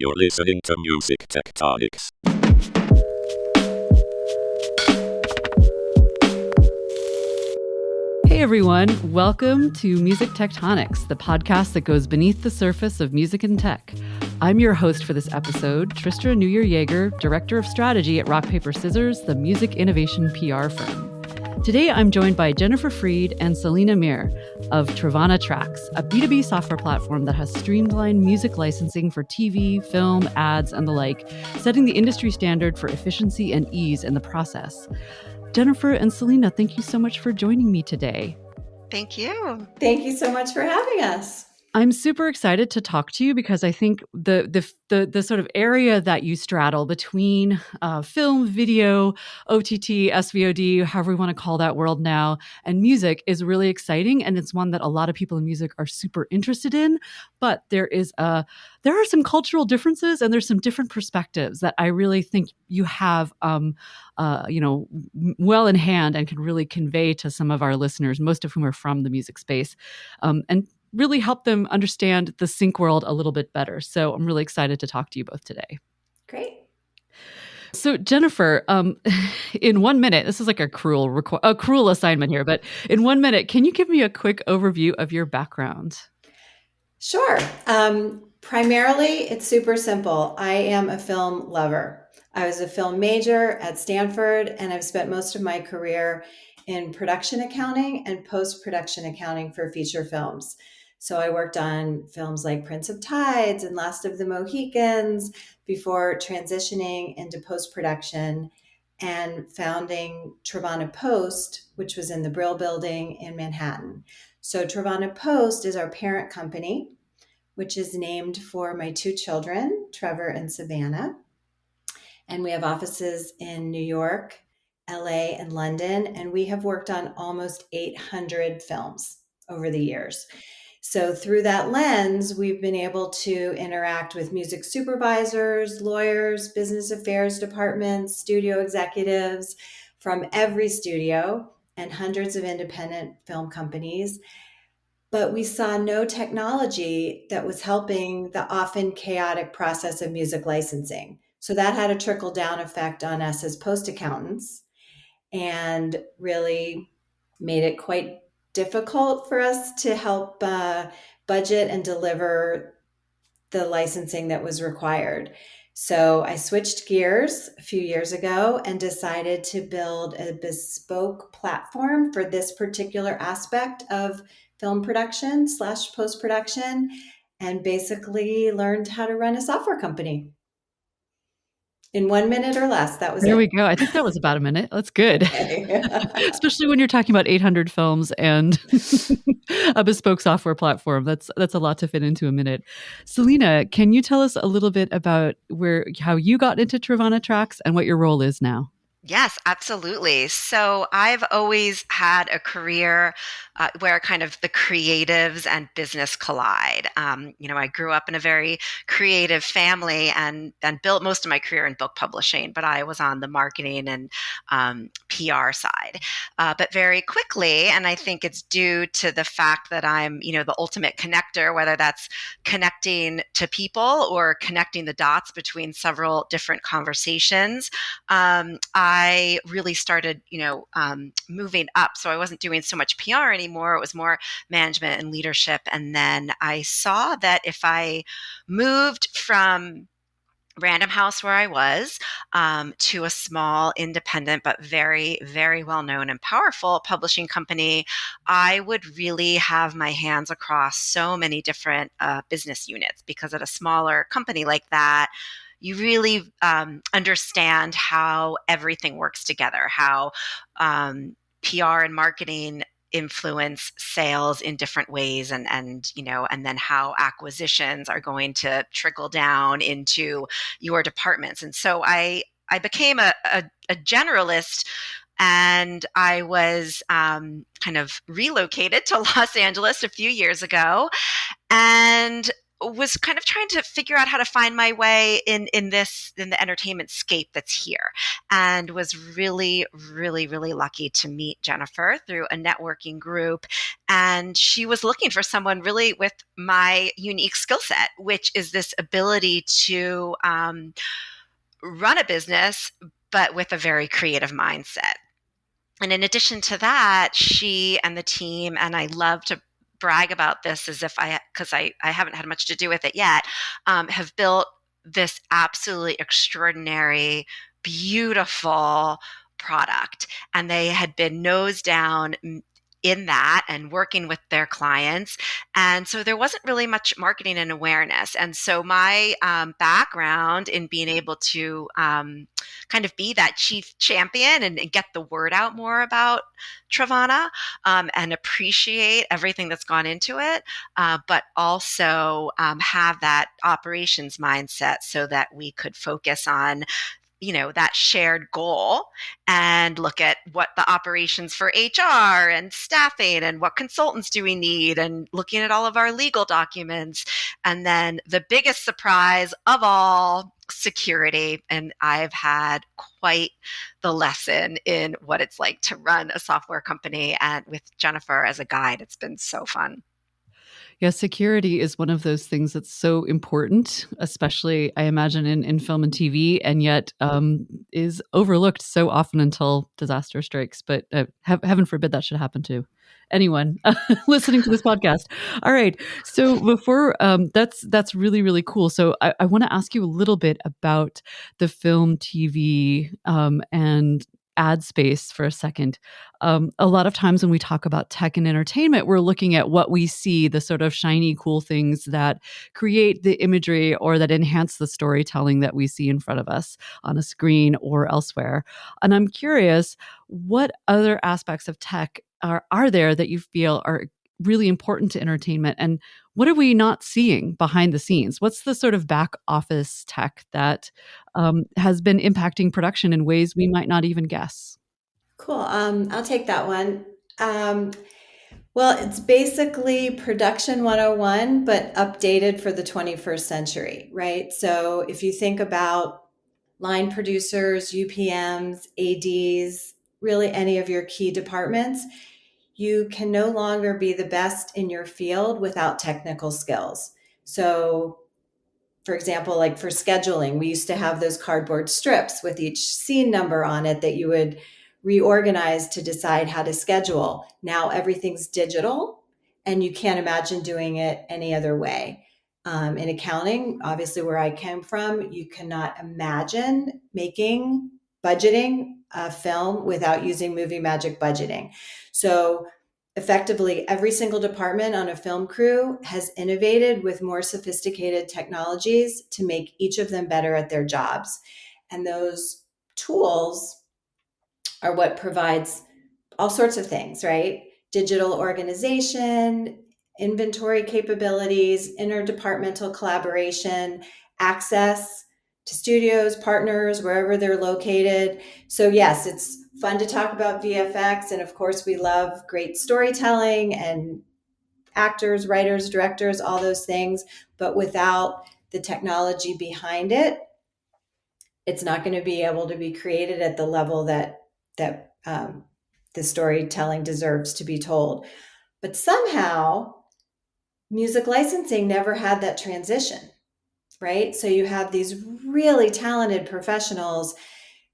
You're listening to Music Tectonics. Hey everyone, welcome to Music Tectonics, the podcast that goes beneath the surface of music and tech. I'm your host for this episode, Tristra Newyear Yeager, Director of Strategy at Rock Paper Scissors, the music innovation PR firm. Today I'm joined by Jennifer Freed and Selina Meere of Trevanna Tracks, a B2B software platform that has streamlined music licensing for TV, film, ads, and the like, setting the industry standard for efficiency and ease in the process. Jennifer and Selina, thank you so much for joining me today. Thank you. Thank you so much for having us. I'm super excited to talk to you because I think the sort of area that you straddle between film, video, OTT, SVOD, however we want to call that world now, and music is really exciting, and it's one that a lot of people in music are super interested in. But there are some cultural differences, and there's some different perspectives that I really think you have, well in hand, and can really convey to some of our listeners, most of whom are from the music space, and really help them understand the sync world a little bit better. So I'm really excited to talk to you both today. Great. So Jennifer, in 1 minute, this is like a cruel assignment here, but in 1 minute, can you give me a quick overview of your background? Sure. Primarily, it's super simple. I am a film lover. I was a film major at Stanford, and I've spent most of my career in production accounting and post-production accounting for feature films. So I worked on films like Prince of Tides and Last of the Mohicans before transitioning into post-production and founding Trevanna Post, which was in the Brill Building in Manhattan. So Trevanna Post is our parent company, which is named for my two children, Trevor and Savannah. And we have offices in New York, LA, and London, and we have worked on almost 800 films over the years. So through that lens, we've been able to interact with music supervisors, lawyers, business affairs departments, studio executives from every studio and hundreds of independent film companies. But we saw no technology that was helping the often chaotic process of music licensing. So that had a trickle-down effect on us as post accountants and really made it quite difficult for us to help budget and deliver the licensing that was required. So I switched gears a few years ago and decided to build a bespoke platform for this particular aspect of film production / post-production, and basically learned how to run a software company. In 1 minute or less, that was There it. we go. I think that was about a minute. That's good. Okay. Especially when you're talking about 800 films and a bespoke software platform. That's a lot to fit into a minute. Selina, can you tell us a little bit about how you got into Trevanna Tracks and what your role is now? Yes, absolutely. So I've always had a career where kind of the creatives and business collide. I grew up in a very creative family and built most of my career in book publishing, but I was on the marketing and PR side. But very quickly, and I think it's due to the fact that I'm, the ultimate connector, whether that's connecting to people or connecting the dots between several different conversations, I really started, moving up. So I wasn't doing so much PR anymore. It was more management and leadership. And then I saw that if I moved from Random House, where I was, to a small, independent, but very, very well-known and powerful publishing company, I would really have my hands across so many different business units, because at a smaller company like that, you really understand how everything works together, how PR and marketing influence sales in different ways, and then how acquisitions are going to trickle down into your departments. And so I became a generalist, and I was kind of relocated to Los Angeles a few years ago. And was kind of trying to figure out how to find my way in the entertainment scape that's here, and was really, really, really lucky to meet Jennifer through a networking group. And she was looking for someone really with my unique skill set, which is this ability to run a business, but with a very creative mindset. And in addition to that, she and the team, and I love to brag about this as if because I haven't had much to do with it yet, have built this absolutely extraordinary, beautiful product. And they had been nose down in that and working with their clients. And so there wasn't really much marketing and awareness. And so my background in being able to kind of be that chief champion and get the word out more about Trevanna and appreciate everything that's gone into it, but also have that operations mindset so that we could focus on that shared goal and look at what the operations for HR and staffing and what consultants do we need and looking at all of our legal documents. And then the biggest surprise of all, security. And I've had quite the lesson in what it's like to run a software company, and with Jennifer as a guide, it's been so fun. Yeah, security is one of those things that's so important, especially I imagine in film and TV, and yet is overlooked so often until disaster strikes. But heaven forbid that should happen to anyone listening to this podcast. All right, so before that's really, really cool. So I want to ask you a little bit about the film, TV, and ad space for a second. A lot of times when we talk about tech and entertainment, we're looking at what we see, the sort of shiny, cool things that create the imagery or that enhance the storytelling that we see in front of us on a screen or elsewhere. And I'm curious, what other aspects of tech are there that you feel are really important to entertainment, and what are we not seeing behind the scenes? What's the sort of back office tech that has been impacting production in ways we might not even guess? Cool. I'll take that one. Well, it's basically production 101, but updated for the 21st century, right? So if you think about line producers, UPMs, ADs, really any of your key departments, you can no longer be the best in your field without technical skills. So, for example, like for scheduling, we used to have those cardboard strips with each scene number on it that you would reorganize to decide how to schedule. Now everything's digital, and you can't imagine doing it any other way. In accounting, obviously where I came from, you cannot imagine budgeting a film without using movie magic budgeting. So effectively, every single department on a film crew has innovated with more sophisticated technologies to make each of them better at their jobs. And those tools are what provides all sorts of things, right? Digital organization, inventory capabilities, interdepartmental collaboration, access to studios, partners, wherever they're located. So yes, it's fun to talk about VFX. And of course, we love great storytelling and actors, writers, directors, all those things. But without the technology behind it, it's not going to be able to be created at the level that the storytelling deserves to be told. But somehow, music licensing never had that transition, right? So you have these really talented professionals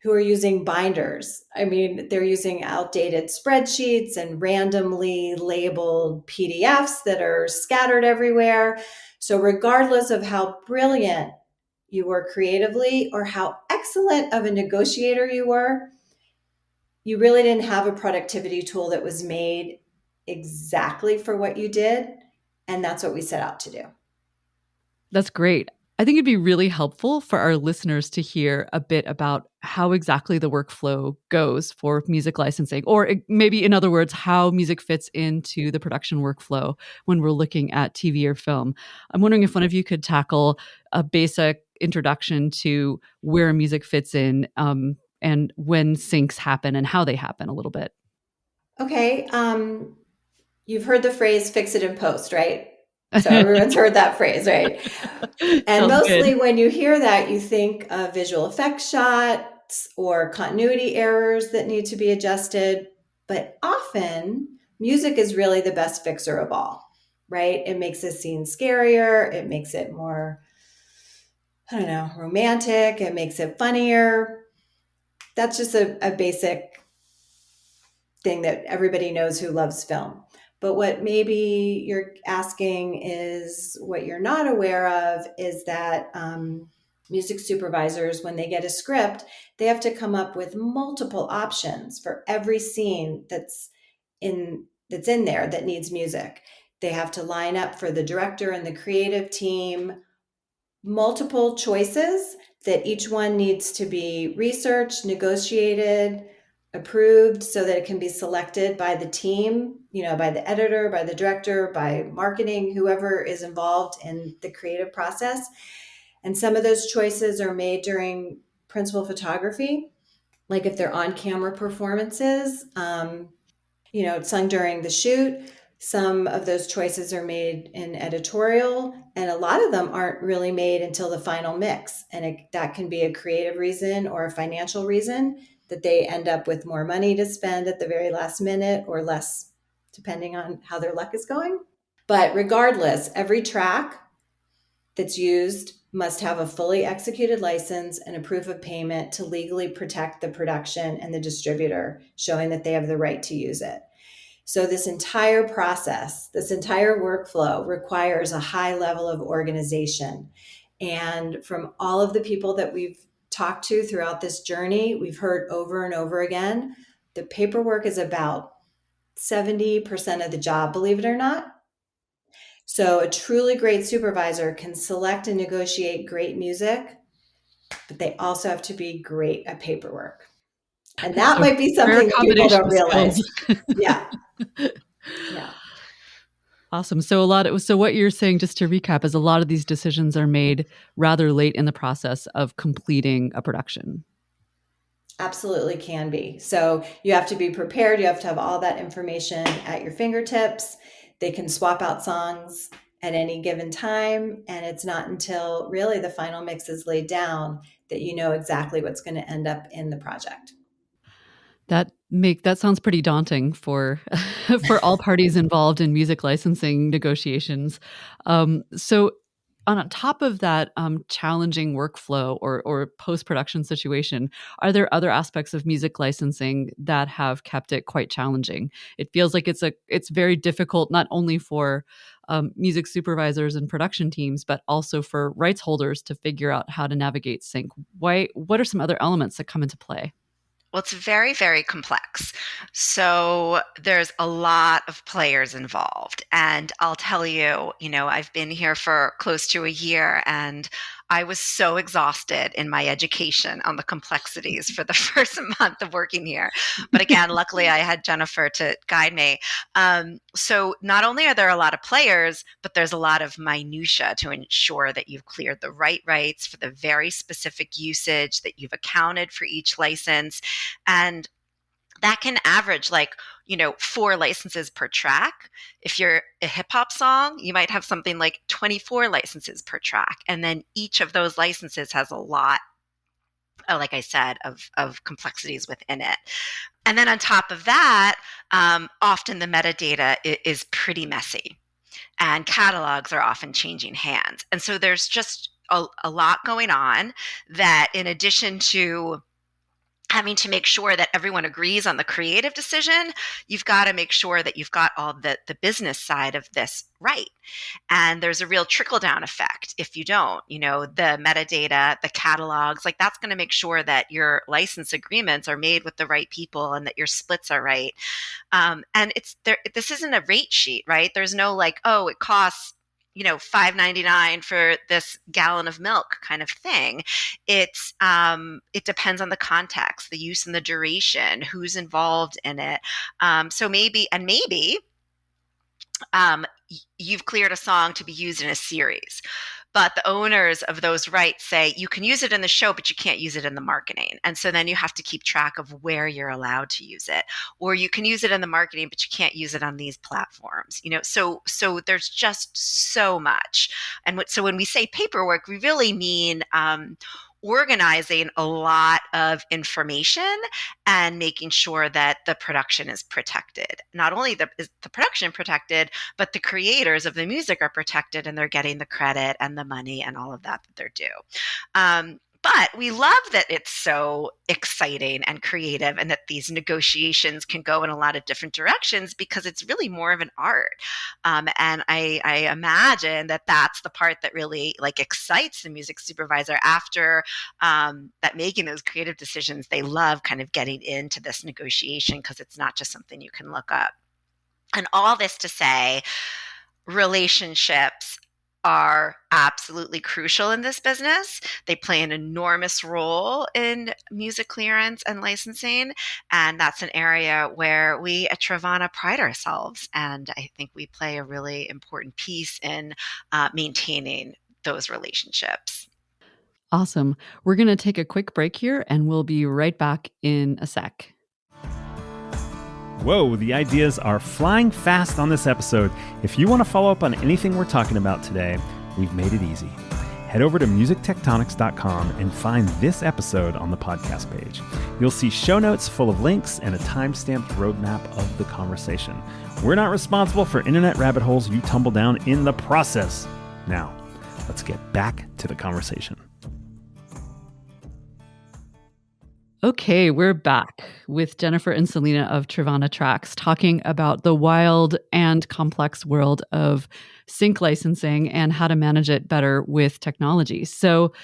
who are using binders. I mean, they're using outdated spreadsheets and randomly labeled PDFs that are scattered everywhere. So regardless of how brilliant you were creatively or how excellent of a negotiator you were, you really didn't have a productivity tool that was made exactly for what you did. And that's what we set out to do. That's great. I think it'd be really helpful for our listeners to hear a bit about how exactly the workflow goes for music licensing, or maybe, in other words, how music fits into the production workflow when we're looking at TV or film. I'm wondering if one of you could tackle a basic introduction to where music fits in, and when syncs happen and how they happen a little bit. Okay. You've heard the phrase fix it in post, right? So everyone's heard that phrase, right? And Sounds mostly good. when you hear that, you think of visual effects shots or continuity errors that need to be adjusted. But often, music is really the best fixer of all, right? It makes a scene scarier. It makes it more, I don't know, romantic. It makes it funnier. That's just a basic thing that everybody knows who loves film. But what maybe you're asking is what you're not aware of is that music supervisors, when they get a script, they have to come up with multiple options for every scene that's in there that needs music. They have to line up for the director and the creative team multiple choices that each one needs to be researched, negotiated, approved so that it can be selected by the team, by the editor, by the director, by marketing, whoever is involved in the creative process. And some of those choices are made during principal photography, like if they're on camera performances, sung during the shoot. Some of those choices are made in editorial, and a lot of them aren't really made until the final mix. And that can be a creative reason or a financial reason that they end up with more money to spend at the very last minute or less, depending on how their luck is going. But regardless, every track that's used must have a fully executed license and a proof of payment to legally protect the production and the distributor, showing that they have the right to use it. So this entire process, this entire workflow requires a high level of organization. And from all of the people that we've talked to throughout this journey, we've heard over and over again, the paperwork is about 70% of the job, believe it or not. So a truly great supervisor can select and negotiate great music, but they also have to be great at paperwork. And that So might be rare something that people combination don't of realize. skills. Yeah. Yeah. Awesome. So what you're saying, just to recap, is a lot of these decisions are made rather late in the process of completing a production. Absolutely can be. So you have to be prepared. You have to have all that information at your fingertips. They can swap out songs at any given time. And it's not until really the final mix is laid down that you know exactly what's going to end up in the project. That sounds pretty daunting for for all parties involved in music licensing negotiations. So on top of that challenging workflow or post-production situation, are there other aspects of music licensing that have kept it quite challenging? It feels like it's very difficult not only for music supervisors and production teams, but also for rights holders to figure out how to navigate sync. What are some other elements that come into play? Well, it's very, very complex. So there's a lot of players involved. And I'll tell you, I've been here for close to a year and I was so exhausted in my education on the complexities for the first month of working here. But again, luckily I had Jennifer to guide me. So not only are there a lot of players, but there's a lot of minutia to ensure that you've cleared the right rights for the very specific usage, that you've accounted for each license. And that can average 4 licenses per track. If you're a hip hop song, you might have something like 24 licenses per track. And then each of those licenses has a lot, like I said, of complexities within it. And then on top of that, often the metadata is pretty messy and catalogs are often changing hands. And so there's just a lot going on that, in addition to having to make sure that everyone agrees on the creative decision, you've got to make sure that you've got all the business side of this right. And there's a real trickle down effect if you don't. The metadata, the catalogs, that's going to make sure that your license agreements are made with the right people and that your splits are right. And this isn't a rate sheet, right? There's no it costs $5.99 for this gallon of milk kind of thing. It depends on the context, the use and the duration, who's involved in it. So maybe you've cleared a song to be used in a series. But the owners of those rights say you can use it in the show, but you can't use it in the marketing. And so then you have to keep track of where you're allowed to use it. Or you can use it in the marketing, but you can't use it on these platforms. So there's just so much. And so when we say paperwork, we really mean organizing a lot of information and making sure that the production is protected. Not only is the production protected, but the creators of the music are protected and they're getting the credit and the money and all of that they're due. But we love that it's so exciting and creative and that these negotiations can go in a lot of different directions because it's really more of an art. And I imagine that that's the part that really excites the music supervisor after that making those creative decisions. They love kind of getting into this negotiation because it's not just something you can look up. And all this to say, relationships are absolutely crucial in this business. They play an enormous role in music clearance and licensing. And that's an area where we at Trevanna pride ourselves. And I think we play a really important piece in maintaining those relationships. Awesome. We're going to take a quick break here and we'll be right back in a sec. Whoa, the ideas are flying fast on this episode. If you want to follow up on anything we're talking about today, we've made it easy. Head over to musictectonics.com and find this episode on the podcast page. You'll see show notes full of links and a time-stamped roadmap of the conversation. We're not responsible for internet rabbit holes you tumble down in the process. Now, let's get back to the conversation. Okay, we're back with Jennifer and Selina of Trevanna Tracks talking about the wild and complex world of sync licensing and how to manage it better with technology. So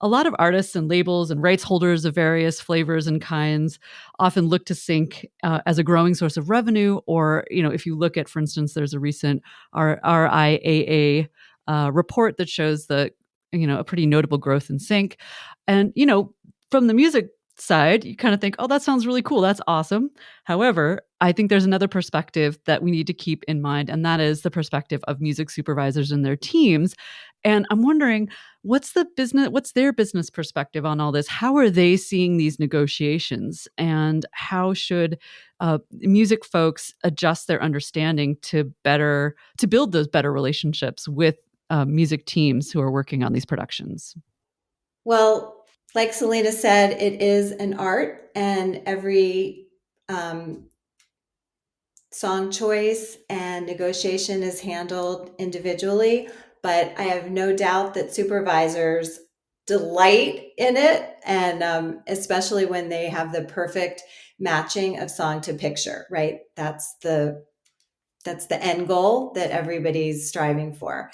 a lot of artists and labels and rights holders of various flavors and kinds often look to sync as a growing source of revenue. Or, if you look at, for instance, there's a recent RIAA report that shows a pretty notable growth in sync. And, from the music side, you kind of think, oh, that sounds really cool. That's awesome. However, I think there's another perspective that we need to keep in mind, and that is the perspective of music supervisors and their teams. And I'm wondering, what's their business perspective on all this? How are they seeing these negotiations? And how should music folks adjust their understanding to build those better relationships with music teams who are working on these productions? Well, like Selina said, it is an art, and every song choice and negotiation is handled individually. But I have no doubt that supervisors delight in it, and especially when they have the perfect matching of song to picture, right? That's the end goal that everybody's striving for.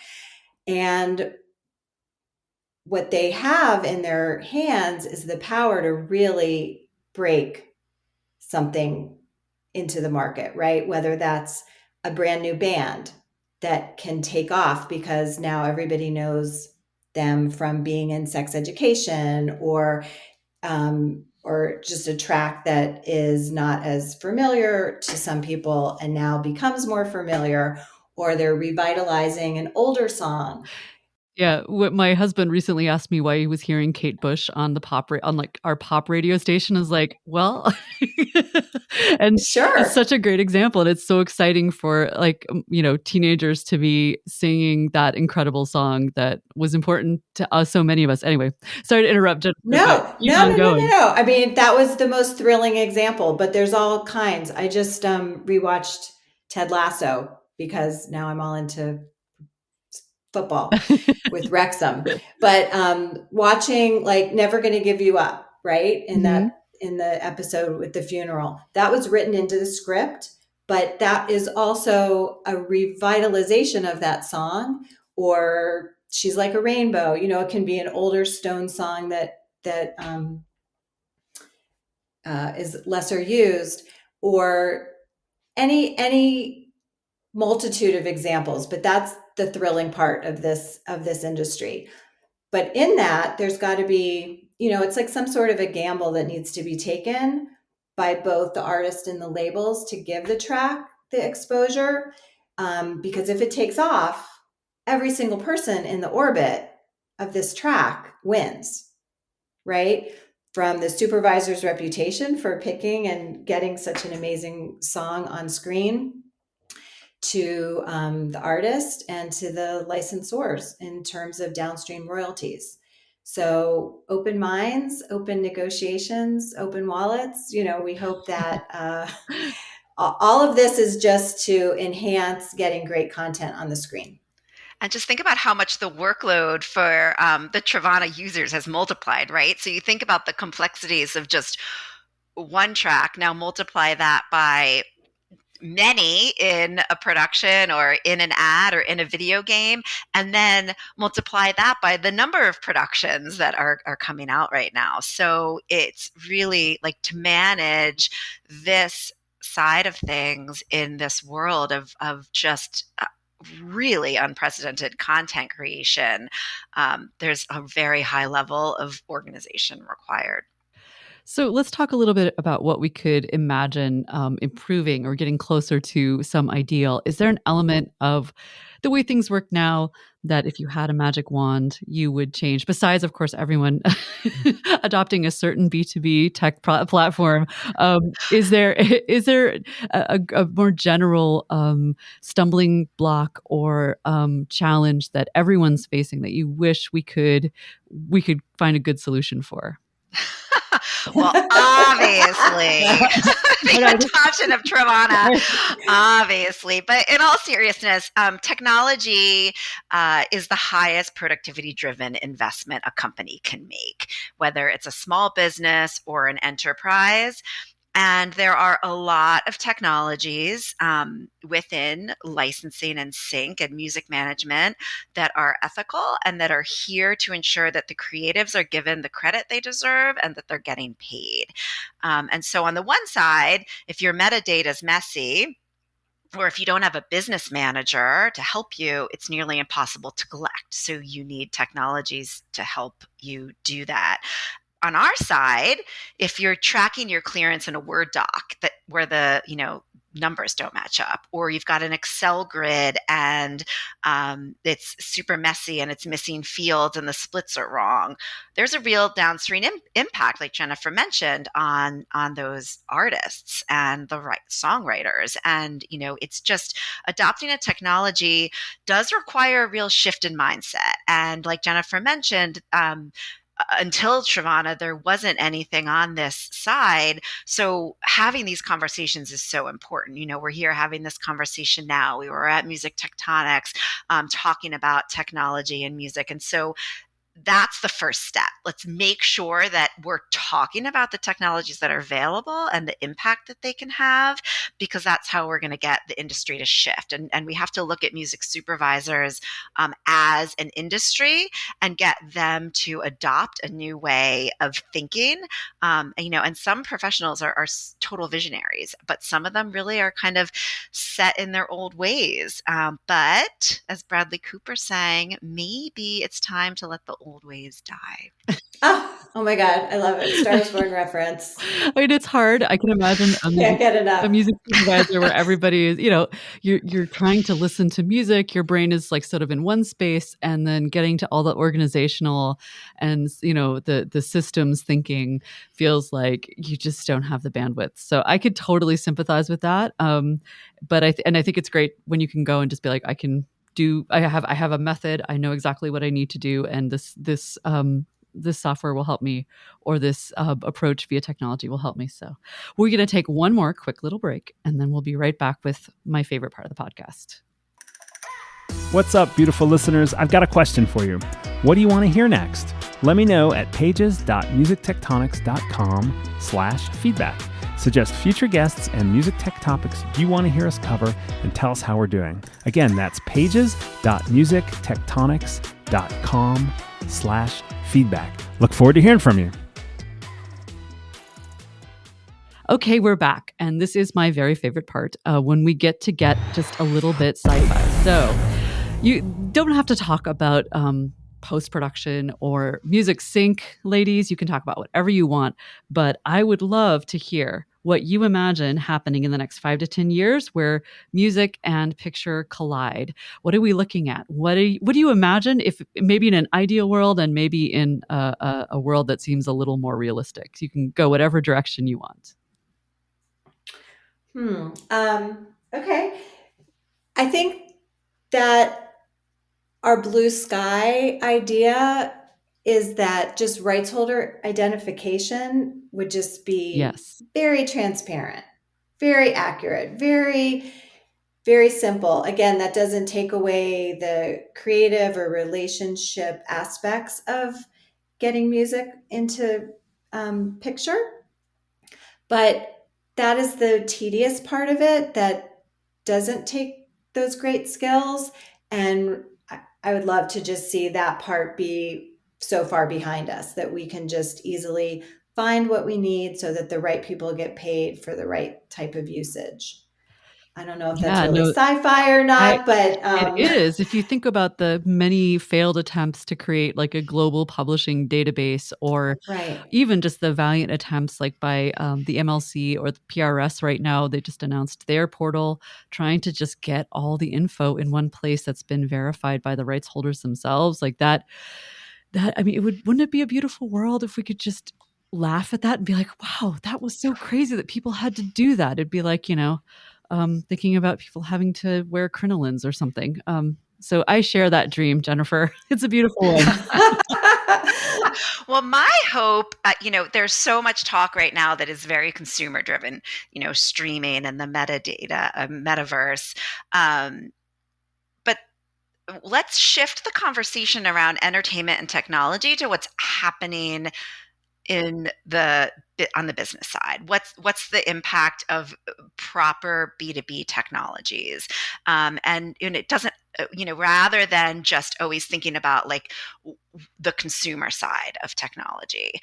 And what they have in their hands is the power to really break something into the market, right? Whether that's a brand new band that can take off because now everybody knows them from being in sex education, or just a track that is not as familiar to some people and now becomes more familiar, or they're revitalizing an older song. Yeah, my husband recently asked me why he was hearing Kate Bush on the on our pop radio station. I was like, well, and Sure, it's such a great example, and it's so exciting for teenagers to be singing that incredible song that was important to us, so many of us. Anyway, sorry to interrupt. No. I mean, that was the most thrilling example, but there's all kinds. I just rewatched Ted Lasso because now I'm all into football with Wrexham, but watching Never Gonna Give You Up, right? In the episode with the funeral, that was written into the script, but that is also a revitalization of that song. Or She's Like a Rainbow, it can be an older Stone song that is lesser used, or any multitude of examples, but that's the thrilling part of this industry. But in that, there's got to be, it's like some sort of a gamble that needs to be taken by both the artist and the labels to give the track the exposure. Because if it takes off, every single person in the orbit of this track wins, right? From the supervisor's reputation for picking and getting such an amazing song on screen, to the artist and to the licensors in terms of downstream royalties. So open minds, open negotiations, open wallets. We hope that all of this is just to enhance getting great content on the screen. And just think about how much the workload for the Trevanna users has multiplied, right? So you think about the complexities of just one track, now multiply that by many in a production or in an ad or in a video game, and then multiply that by the number of productions that are coming out right now. So it's really like to manage this side of things in this world of just really unprecedented content creation. There's a very high level of organization required. So let's talk a little bit about what we could imagine improving or getting closer to some ideal. Is there an element of the way things work now that if you had a magic wand, you would change? Besides, of course, everyone adopting a certain B2B tech platform, is there a more general stumbling block or challenge that everyone's facing that you wish we could find a good solution for? Well, obviously, the adoption of Trevanna, obviously. But in all seriousness, technology is the highest productivity-driven investment a company can make, whether it's a small business or an enterprise. And there are a lot of technologies within licensing and sync and music management that are ethical and that are here to ensure that the creatives are given the credit they deserve and that they're getting paid. And so on the one side, if your metadata is messy, or if you don't have a business manager to help you, it's nearly impossible to collect. So you need technologies to help you do that. On our side, if you're tracking your clearance in a Word doc where the numbers don't match up, or you've got an Excel grid and it's super messy and it's missing fields and the splits are wrong, there's a real downstream impact, like Jennifer mentioned, on those artists and the songwriters. And it's just adopting a technology does require a real shift in mindset. And like Jennifer mentioned, until Trevanna, there wasn't anything on this side. So having these conversations is so important. We're here having this conversation now. We were at Music Tectonics talking about technology and music. And so that's the first step. Let's make sure that we're talking about the technologies that are available and the impact that they can have, because that's how we're going to get the industry to shift. And we have to look at music supervisors as an industry and get them to adopt a new way of thinking. And some professionals are total visionaries, but some of them really are kind of set in their old ways. But as Bradley Cooper sang, maybe it's time to let the old ways die. Oh my God. I love it. Star is Born reference. I mean, it's hard. I can imagine Can't get enough. a music supervisor where everybody is, you're trying to listen to music. Your brain is like sort of in one space, and then getting to all the organizational and, the systems thinking feels like you just don't have the bandwidth. So I could totally sympathize with that. But I think it's great when you can go and just be like, I have a method. I know exactly what I need to do, and this software will help me, or this approach via technology will help me. So we're going to take one more quick little break, and then we'll be right back with my favorite part of the podcast. What's up, beautiful listeners? I've got a question for you. What do you want to hear next? Let me know at pages.musictectonics.com/feedback. Suggest future guests and music tech topics you want to hear us cover, and tell us how we're doing. Again, that's pages.musictectonics.com/feedback. Look forward to hearing from you. Okay, we're back. And this is my very favorite part, when we get just a little bit sci-fi. So you don't have to talk about post-production or music sync, ladies. You can talk about whatever you want, but I would love to hear what you imagine happening in the next 5 to 10 years where music and picture collide. What are we looking at? What do you imagine, if maybe in an ideal world and maybe in a world that seems a little more realistic? You can go whatever direction you want. Okay. I think that our blue sky idea is that just rights holder identification would just be very transparent, very accurate, very, very simple. Again, that doesn't take away the creative or relationship aspects of getting music into picture, but that is the tedious part of it that doesn't take those great skills. And I would love to just see that part be so far behind us that we can just easily find what we need so that the right people get paid for the right type of usage. I don't know if that's really sci-fi or not, but it is. If you think about the many failed attempts to create like a global publishing database, or even just the valiant attempts like by the MLC or the PRS right now, they just announced their portal, trying to just get all the info in one place that's been verified by the rights holders themselves. Like that, I mean, wouldn't it be a beautiful world if we could just laugh at that and be like, wow, that was so crazy that people had to do that. It'd be like, thinking about people having to wear crinolines or something. So I share that dream, Jennifer. It's a beautiful one. Well, my hope, there's so much talk right now that is very consumer driven, streaming and the metadata, metaverse. But let's shift the conversation around entertainment and technology to what's happening on the business side. What's the impact of proper B2B technologies? And it doesn't, rather than just always thinking about like the consumer side of technology.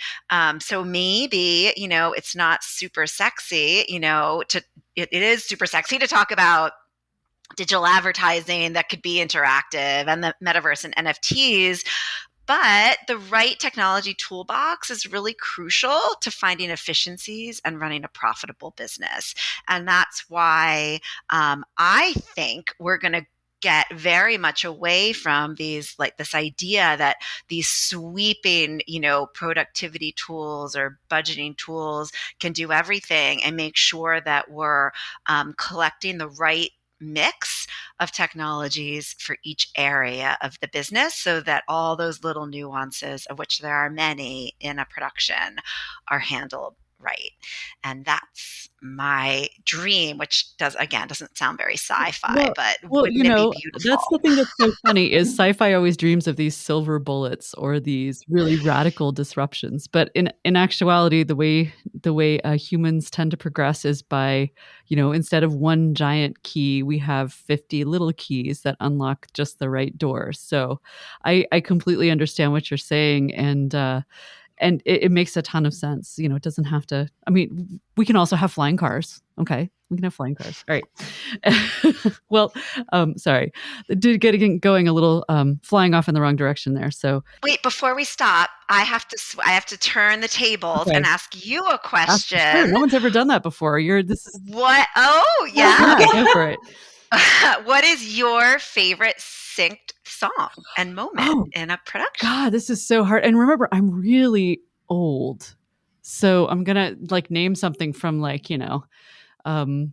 So maybe, it's not super sexy, it is super sexy to talk about digital advertising that could be interactive and the metaverse and NFTs. But the right technology toolbox is really crucial to finding efficiencies and running a profitable business. And that's why I think we're going to get very much away from this idea that these sweeping, productivity tools or budgeting tools can do everything, and make sure that we're collecting the right mix of technologies for each area of the business so that all those little nuances, of which there are many in a production, are handled right. And that's my dream, which doesn't sound very sci-fi, but wouldn't it be beautiful? That's the thing that's so funny is sci-fi always dreams of these silver bullets or these really radical disruptions. But in actuality, the way humans tend to progress is by, instead of one giant key, we have 50 little keys that unlock just the right door. So I completely understand what you're saying. And it makes a ton of sense. It doesn't have to, we can also have flying cars. Okay. We can have flying cars. All right. Well, sorry. Getting going a little, flying off in the wrong direction there. So wait, before we stop, I have to turn the tables and ask you a question. Sure. No one's ever done that before. What? Oh, yeah. Okay. Go for it. What is your favorite synced song and moment in a production? God, this is so hard. And remember, I'm really old. So I'm going to name something from from the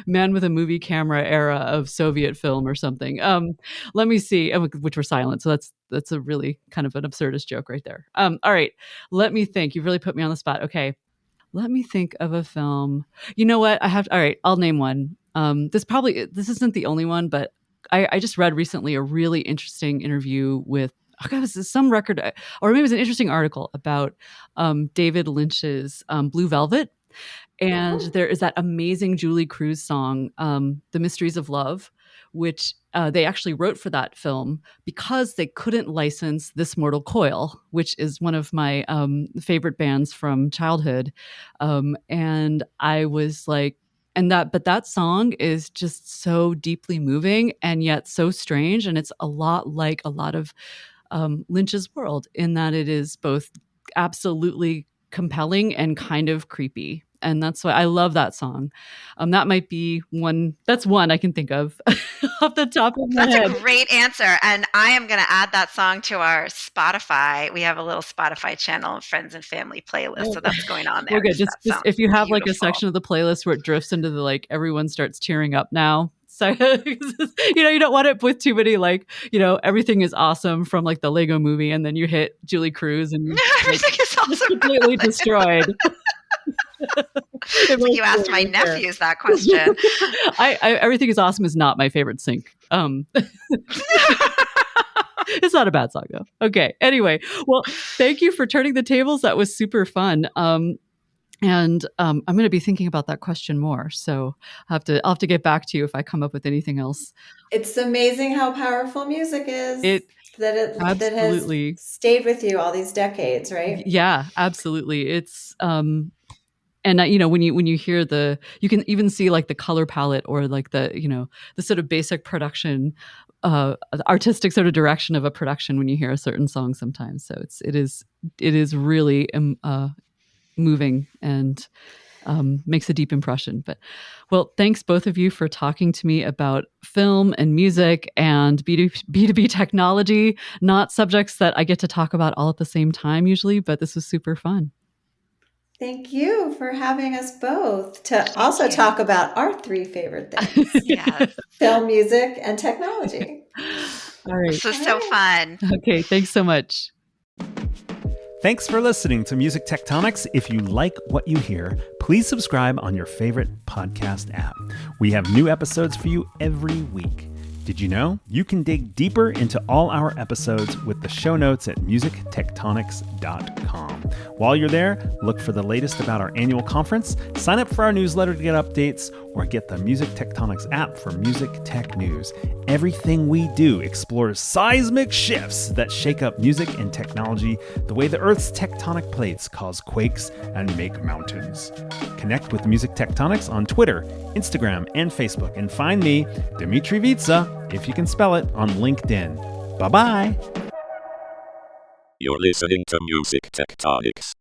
man with a movie camera era of Soviet film or something. Let me see, which were silent. So that's a really kind of an absurdist joke right there. All right. Let me think. You've really put me on the spot. Okay. Let me think of a film. You know what? all right, I'll name one. This isn't the only one, but I just read recently a really interesting interview with, some record, or maybe it was an interesting article about David Lynch's Blue Velvet. And there is that amazing Julie Cruz song, The Mysteries of Love, which they actually wrote for that film because they couldn't license This Mortal Coil, which is one of my favorite bands from childhood. And I was like, but that song is just so deeply moving and yet so strange. And it's a lot like a lot of Lynch's world in that it is both absolutely compelling and kind of creepy. And that's why I love that song. That might be one. That's one I can think of off the top of my head. That's a great answer. And I am going to add that song to our Spotify. We have a little Spotify channel, Friends and Family playlist. So that's going on there. We're good. Just if you have like a beautiful. section of the playlist where it drifts into the like everyone starts tearing up now. So you don't want it with too many like, everything is awesome from like the Lego movie, and then you hit Julie Cruz and everything is awesome. completely destroyed. You asked my nephews that question. Everything is awesome is not my favorite sync. It's not a bad song though. Okay. Anyway, well, thank you for turning the tables. That was super fun. And I'm going to be thinking about that question more. So I'll have to get back to you if I come up with anything else. It's amazing how powerful music is. That has stayed with you all these decades, right? Yeah, absolutely. It's and when you hear you can even see like the color palette or like the sort of basic production, artistic sort of direction of a production when you hear a certain song sometimes. So it is really moving and makes a deep impression. But well, thanks both of you for talking to me about film and music and B2B technology, not subjects that I get to talk about all at the same time usually, but this was super fun. Thank you for having us both to also talk about our three favorite things. Yes. Film, music, and technology. All right. This was so fun. Okay, thanks so much. Thanks for listening to Music Tectonics. If you like what you hear, please subscribe on your favorite podcast app. We have new episodes for you every week. Did you know you can dig deeper into all our episodes with the show notes at musictectonics.com. While you're there, look for the latest about our annual conference, sign up for our newsletter to get updates, or get the Music Tectonics app for music tech news. Everything we do explores seismic shifts that shake up music and technology the way the Earth's tectonic plates cause quakes and make mountains. Connect with Music Tectonics on Twitter, Instagram, and Facebook, and find me, Dmitry Vitsa, if you can spell it, on LinkedIn. Bye-bye. You're listening to Music Tectonics.